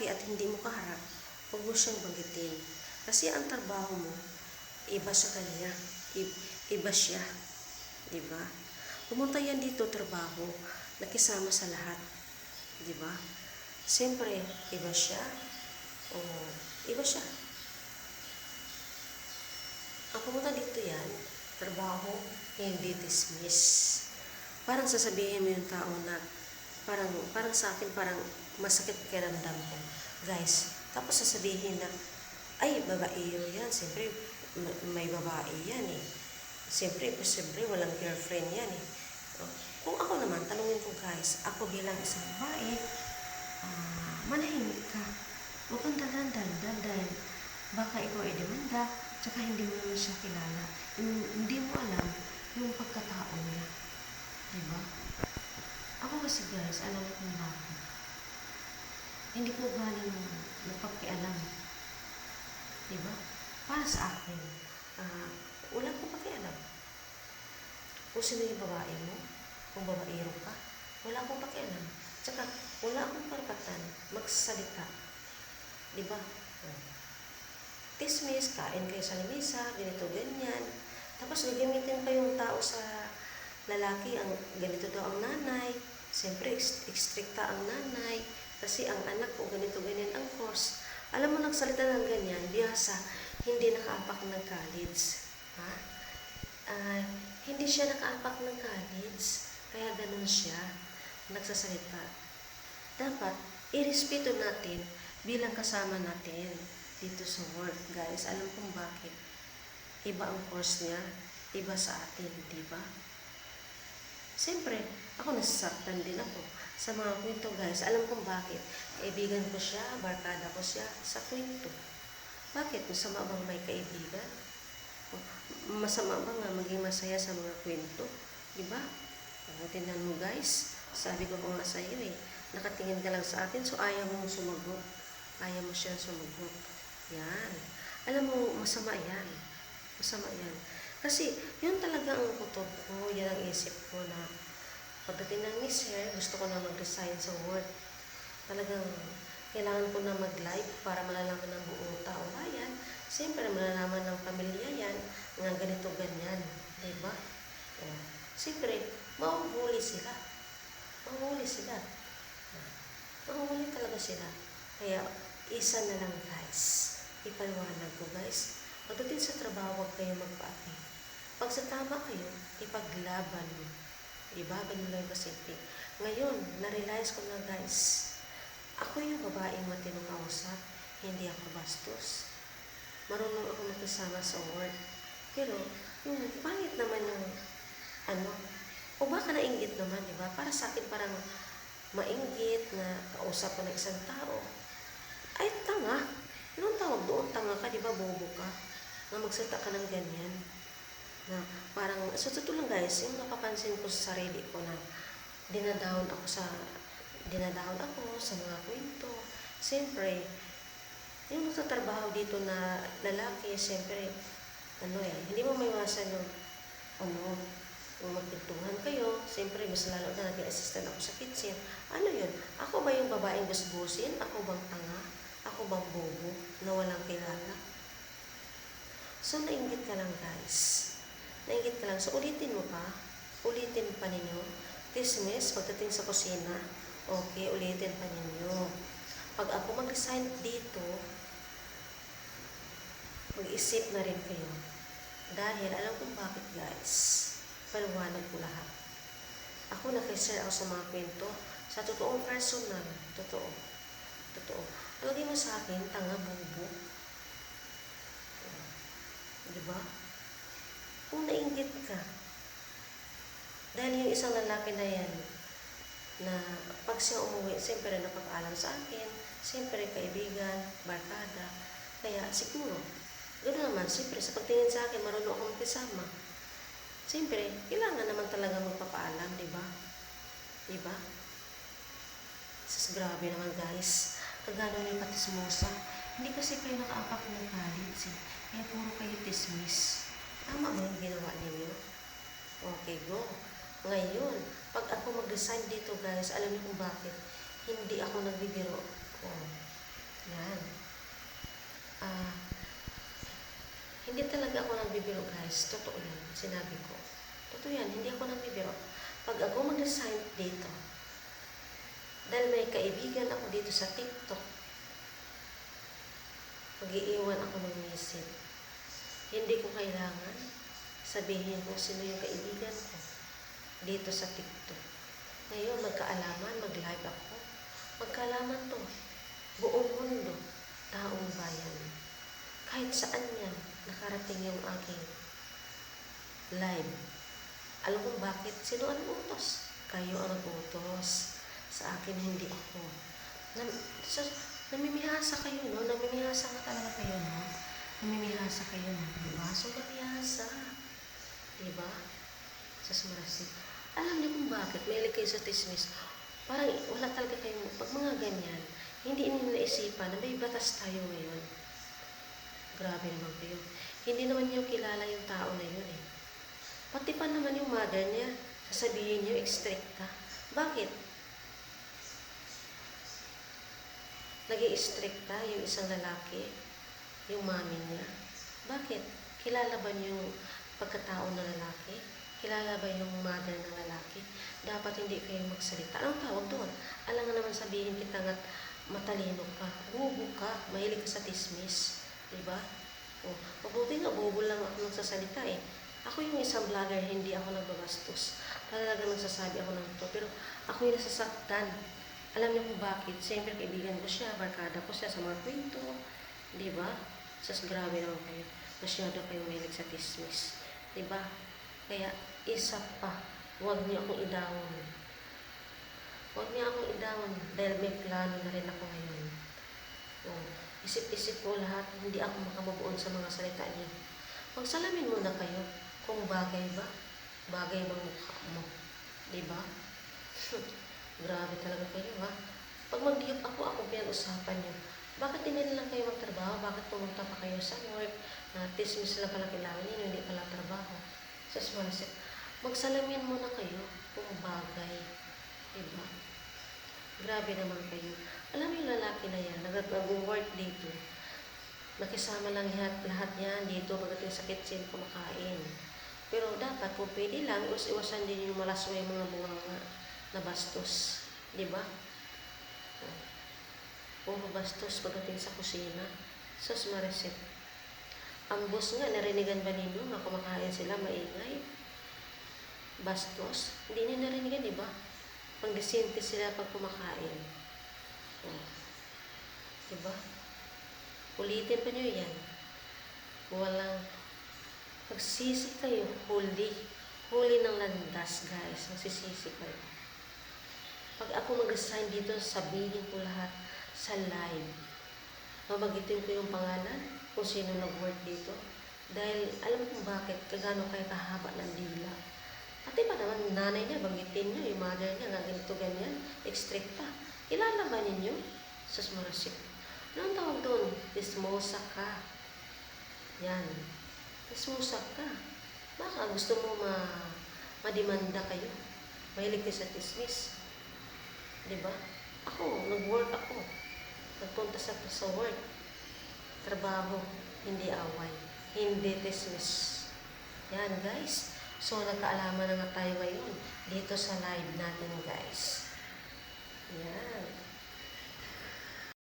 at hindi mo kaharap, huwag mo siyang banggitin. Kasi ang trabaho mo, iba sa kanya, iba siya. Diba? Pumunta yan dito trabaho, nakisama sa lahat. Diba? Siyempre, iba siya. O, iba siya. Ang pumunta dito yan, trabaho, hindi dismiss. Parang sasabihin mo yung tao na, parang sa akin, parang masakit kiramdam ko. Guys, tapos sasabihin na, ay, babae yan. Siyempre, may babae yan eh. Siyempre, walang girlfriend yan eh. Kung ako naman, tanungin ko guys, ako bilang isang babae, manahimik ka. Huwag kang dalan-dalan dahil baka ikaw ay demanda, tsaka hindi mo naman siya kilala. Hindi mo alam yung pagkatao niya. Diba? Ako kasi guys, alam ko kung bakit. Hindi ko galing napakialam. Diba? Para sa akin, wala akong pakialam. Kung sino yung babae mo, kung babaero ka, wala akong pakialam. Tsaka, wala akong karapatan magsalita. Diba? Dismiss, kain kayo sa lamesa, ganito, ganyan. Tapos, gagamitin pa yung tao sa lalaki, ang ganito daw ang nanay. Siyempre, ekstrikta ang nanay. Kasi ang anak ko, ganito, ganyan ang course. Alam mo, nagsalita ng ganyan, biyasa, hindi nakaapak ng college. Ha? Hindi siya nakaapak ng college. Kaya ganun siya, nagsasalita. Dapat, irespeto natin bilang kasama natin dito sa work, guys. Alam kong bakit. Iba ang course niya, iba sa atin, di ba? Siyempre, ako nasasaktan din ako sa mga kwento, guys. Alam kong bakit. Kaibigan ko siya, barkada ko siya sa kwento. Bakit? Masama bang may kaibigan? Masama ba nga maging masaya sa mga kwento? Diba? Tingnan mo guys, sabi ko nga sa iyo eh, nakatingin ka lang sa akin, so ayaw mo sumagot. Ayaw mo siyang sumagot. Yan. Alam mo, masama yan. Masama yan. Kasi, yun talaga ang kutob ko, yan ang isip ko na pagdating ng Miss Hair, gusto ko na mag-resign sa work. Talagang, kailangan ko na mag-live para malalaman ng buong tao bayan. Siyempre, malalaman ng pamilya yan, nga ganito, ganyan. Diba? Siyempre, mahuhuli sila. Mahuhuli sila. Mahuhuli talaga sila. Kaya, isa na lang guys. Ipaliwanag ko guys. Pagdating sa trabaho, huwag kayo magpaapi. Pag sa tama kayo, ipaglaban mo. Diba? Ganun lang yung kasimple. Ngayon, na-realize ko na guys, ako yung babaeng matinong kausap, hindi ako bastos. Marunong ako makisama sa work. Pero, yung pangit naman yung, o baka nainggit naman, diba? Para sa akin parang mainggit na kausap ko na isang tao. Ay, tanga. Anong tawag doon? Tanga ka, diba? Bobo ka. Na magsalita ka ng ganyan. Na parang, so totoo lang guys, yung napapansin ko sa sarili ko na dinadahon ako sa mga kwento. Siyempre, yung nagtatrabaho dito na lalaki, siyempre, hindi mo maiwasan yung, kung magpintuhan kayo, siyempre, mas lalo na nag-assistant ako sa kitchen. Ano yun? Ako ba yung babaeng busbusin? Ako bang tanga? Ako bang bobo na walang kilala? So, nainggit ka lang guys. Nainggit ka lang. So, ulitin mo pa. Ulitin pa ninyo. Dismiss, pagdating sa kusina. Okay, ulitin pa ninyo. Pag ako mag-sign dito, mag-isip na rin kayo. Dahil alam kong bakit guys, paliwanag ko lahat. Ako nakishare ako sa mga kwento, sa totoong personal, totoo. Alagay mo sa akin, tanga, bubo. Diba? Kung nainggit ka, dahil yung isang lalaki na yan, na pag siya umuwi, siyempre napapaalam sa akin, siyempre kaibigan, barkada, kaya siguro, gano'n naman, siyempre sa pagtingin sa akin, marunong akong magkasama. Siyempre, kailangan naman talaga magpapaalam, di ba? Di ba? Grabe naman guys. Kagano yung patismosa. Hindi kasi kayo nakaapak ng college eh. Kaya puro kayo dismiss. Tama mo yung ginawa ninyo? Okay, go. Ngayon, pag ako mag-resign dito guys, alam niyo kung bakit? Hindi ako nagbibiro. Oh, yan. Hindi talaga ako nagbibiro guys. Totoo yan. Sinabi ko. Totoo yan. Hindi ako nagbibiro. Pag ako mag-resign dito, dahil may kaibigan ako dito sa TikTok, mag-iiwan ako ng message. Hindi ko kailangan sabihin kung sino yung kaibigan ko dito sa TikTok. Ngayon, magkaalaman, mag-live ako. Magkaalaman to. Buong mundo, taong bayan. Kahit saan yan, nakarating yung aking live. Alam kong bakit? Sino ang utos? Kayo ang nag-utos. Sa akin, hindi ako. Namimihasa kayo, no? Namimihasa nga talaga kayo, no? Namimihasa kayo, no? Diba? So, namimihasa. Diba? Sa sumarasi. Alam niyo kung bakit? Mahilig kayo sa tismis. Parang wala talaga kayong, pag mga ganyan, hindi ninyo naisipan na may batas tayo ngayon. Grabe naman kayo. Hindi naman niyo kilala yung tao na yun eh. Pati pa naman yung mother niya, sasabihin niyo, extract ka. Bakit? Nag-i-stricta yung isang lalaki, yung mami niya. Bakit? Kilala ba niyo yung pagkatao ng lalaki? Kilala ba yung mother ng lalaki? Dapat hindi kayo magsalita. Anong tawag doon? Alam nga naman sabihin kita nga matalino ka, bubo ka, mahilig ka sa tismis. Diba? O, mabuti nga, bubo lang ako nagsasalita eh. Ako yung isang vlogger, hindi ako nagbabastos. Talaga nagsasabi ako ng ito. Pero ako yung nasasaktan. Alam niyo kung bakit? Siyempre, kaibigan ko siya, barkada ko siya sa mga kwento. Diba? Sas grabe naman kayo. Masyado kayo mahilig sa tismis. Diba? Kaya, isa pa, huwag niyo akong idawon. Huwag niyo akong idawon dahil may plano na rin ako ngayon. O, isip-isip ko lahat, hindi ako makamubuon sa mga salita niyo. Magsalamin muna kayo kung bagay ba? Bagay bang mukha mo? Diba? Grabe talaga kayo, ha? Pag mag-diop ako pinag-usapan niyo. Bakit hindi lang kayo magtrabaho? Bakit pumunta pa kayo sa work? Na tismis lang pala kailangan niyo, hindi pala trabaho. Sa smansit. Magsalamin muna kayo kung bagay. Diba? Grabe naman kayo. Alam mo yung lalaki na yan, nag-work dito. Nakisama lang lahat yan dito pagdating sa kitchen kumakain. Pero dapat kung pwede lang, iwasan din yung malasway mga bunga na bastos. Diba? Puro bastos pagdating sa kusina. Sus mariset. Ang boss nga, narinigan ba ninyo na kumakain sila maingay? Bastos? Hindi niyo narinigan, diba? Pang-disente sila pag kumakain. Diba? Ulitin pa nyo yan. Walang magsisi kayo. Huli ng landas, guys. Magsisisi kayo. Pag ako mag-assign dito, sabihin ko lahat sa live. Mabagitin ko yung pangalan kung sino nag-work dito. Dahil alam kong bakit kagano kayo kahaba ng dila. Pati pa naman, nanay niya, bagitin niyo, yung mother niya, ganito ganyan, ekstrikta. Kilala ba ninyo? Sus marasik. Anong tawag doon? Tismosa ka. Yan. Tismosa ka. Baka gusto mo madimanda kayo. Mahilig kayo sa tismis. Diba? Ako, nag-work ako. Nagpunta sa work. Trabaho, hindi away. Hindi tismis. Yan, guys. So, nagkaalaman na nga tayo ngayon dito sa live natin, guys. Yan.